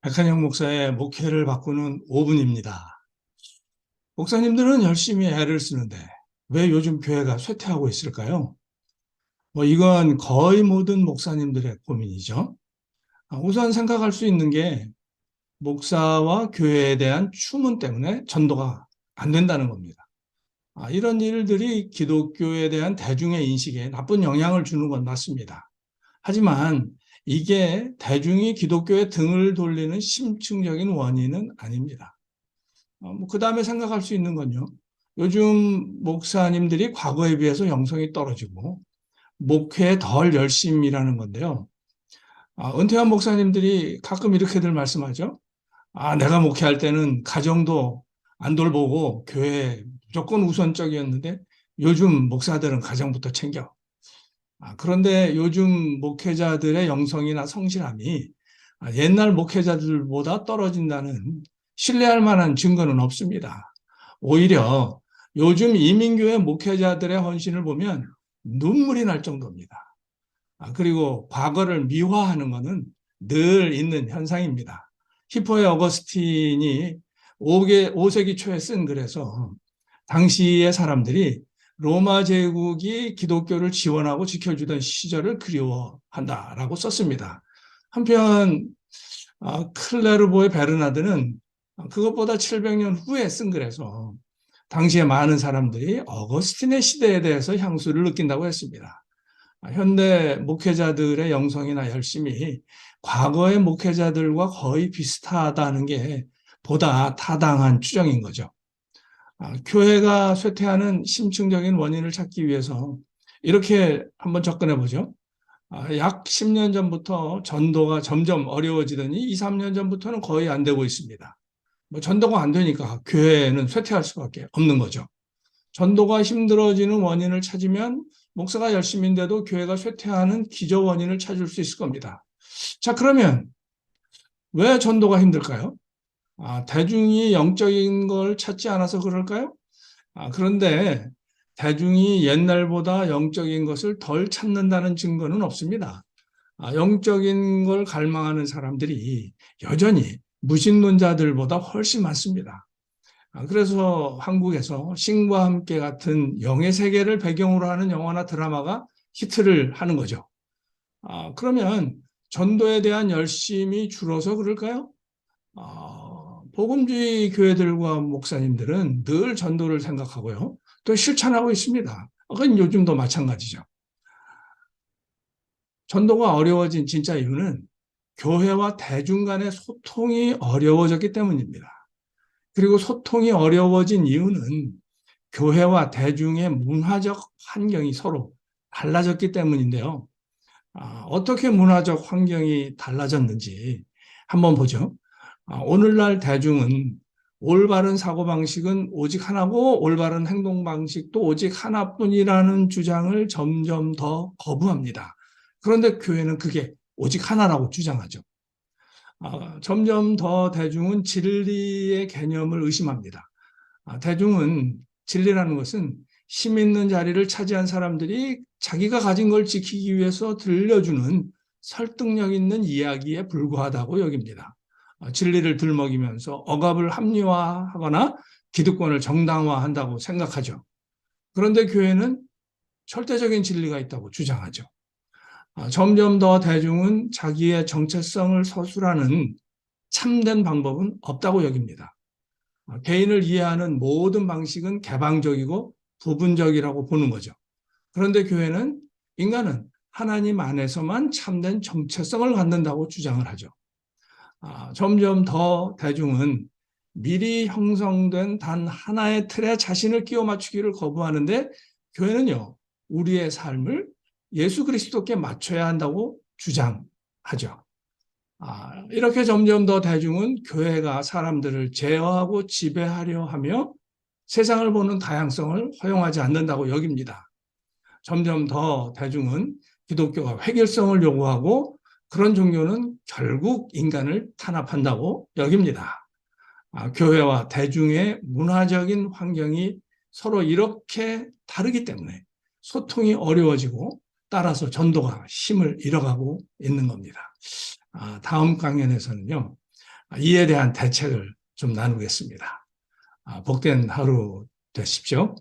백한영 목사의 목회를 바꾸는 5분입니다. 목사님들은 열심히 애를 쓰는데 왜 요즘 교회가 쇠퇴하고 있을까요? 이건 거의 모든 목사님들의 고민이죠. 우선 생각할 수 있는 게 목사와 교회에 대한 추문 때문에 전도가 안 된다는 겁니다. 이런 일들이 기독교에 대한 대중의 인식에 나쁜 영향을 주는 건 맞습니다. 하지만 이게 대중이 기독교에 등을 돌리는 심층적인 원인은 아닙니다. 그 다음에 생각할 수 있는 건요. 요즘 목사님들이 과거에 비해서 영성이 떨어지고 목회에 덜 열심히 일하는 건데요. 은퇴한 목사님들이 가끔 이렇게들 말씀하죠. 내가 목회할 때는 가정도 안 돌보고 교회 무조건 우선적이었는데 요즘 목사들은 가정부터 챙겨. 그런데 요즘 목회자들의 영성이나 성실함이 옛날 목회자들보다 떨어진다는 신뢰할 만한 증거는 없습니다. 오히려 요즘 이민교회 목회자들의 헌신을 보면 눈물이 날 정도입니다. 그리고 과거를 미화하는 것은 늘 있는 현상입니다. 히포의 어거스틴이 5세기 초에 쓴 글에서 당시의 사람들이 로마 제국이 기독교를 지원하고 지켜주던 시절을 그리워한다라고 썼습니다. 한편 클레르보의 베르나드는 그것보다 700년 후에 쓴 글에서 당시에 많은 사람들이 어거스틴의 시대에 대해서 향수를 느낀다고 했습니다. 현대 목회자들의 영성이나 열심이 과거의 목회자들과 거의 비슷하다는 게 보다 타당한 추정인 거죠. 교회가 쇠퇴하는 심층적인 원인을 찾기 위해서 이렇게 한번 접근해 보죠. 약 10년 전부터 전도가 점점 어려워지더니 2, 3년 전부터는 거의 안 되고 있습니다. 전도가 안 되니까 교회는 쇠퇴할 수밖에 없는 거죠. 전도가 힘들어지는 원인을 찾으면 목사가 열심인데도 교회가 쇠퇴하는 기저 원인을 찾을 수 있을 겁니다. 자, 그러면 왜 전도가 힘들까요? 대중이 영적인 걸 찾지 않아서 그럴까요? 그런데 대중이 옛날보다 영적인 것을 덜 찾는다는 증거는 없습니다. 영적인 걸 갈망하는 사람들이 여전히 무신론자들보다 훨씬 많습니다. 그래서 한국에서 신과 함께 같은 영의 세계를 배경으로 하는 영화나 드라마가 히트를 하는 거죠. 그러면 전도에 대한 열심이 줄어서 그럴까요? 복음주의 교회들과 목사님들은 늘 전도를 생각하고요. 또 실천하고 있습니다. 그건 요즘도 마찬가지죠. 전도가 어려워진 진짜 이유는 교회와 대중 간의 소통이 어려워졌기 때문입니다. 그리고 소통이 어려워진 이유는 교회와 대중의 문화적 환경이 서로 달라졌기 때문인데요. 어떻게 문화적 환경이 달라졌는지 한번 보죠. 오늘날 대중은 올바른 사고방식은 오직 하나고 올바른 행동방식도 오직 하나뿐이라는 주장을 점점 더 거부합니다. 그런데 교회는 그게 오직 하나라고 주장하죠. 점점 더 대중은 진리의 개념을 의심합니다. 대중은 진리라는 것은 힘 있는 자리를 차지한 사람들이 자기가 가진 걸 지키기 위해서 들려주는 설득력 있는 이야기에 불과하다고 여깁니다. 진리를 들먹이면서 억압을 합리화하거나 기득권을 정당화한다고 생각하죠. 그런데 교회는 절대적인 진리가 있다고 주장하죠. 점점 더 대중은 자기의 정체성을 서술하는 참된 방법은 없다고 여깁니다. 개인을 이해하는 모든 방식은 개방적이고 부분적이라고 보는 거죠. 그런데 교회는 인간은 하나님 안에서만 참된 정체성을 갖는다고 주장을 하죠. 점점 더 대중은 미리 형성된 단 하나의 틀에 자신을 끼워 맞추기를 거부하는데 교회는요, 우리의 삶을 예수 그리스도께 맞춰야 한다고 주장하죠. 이렇게 점점 더 대중은 교회가 사람들을 제어하고 지배하려 하며 세상을 보는 다양성을 허용하지 않는다고 여깁니다. 점점 더 대중은 기독교가 획일성을 요구하고 그런 종교는 결국 인간을 탄압한다고 여깁니다. 교회와 대중의 문화적인 환경이 서로 이렇게 다르기 때문에 소통이 어려워지고 따라서 전도가 힘을 잃어가고 있는 겁니다. 다음 강연에서는요, 이에 대한 대책을 좀 나누겠습니다. 복된 하루 되십시오.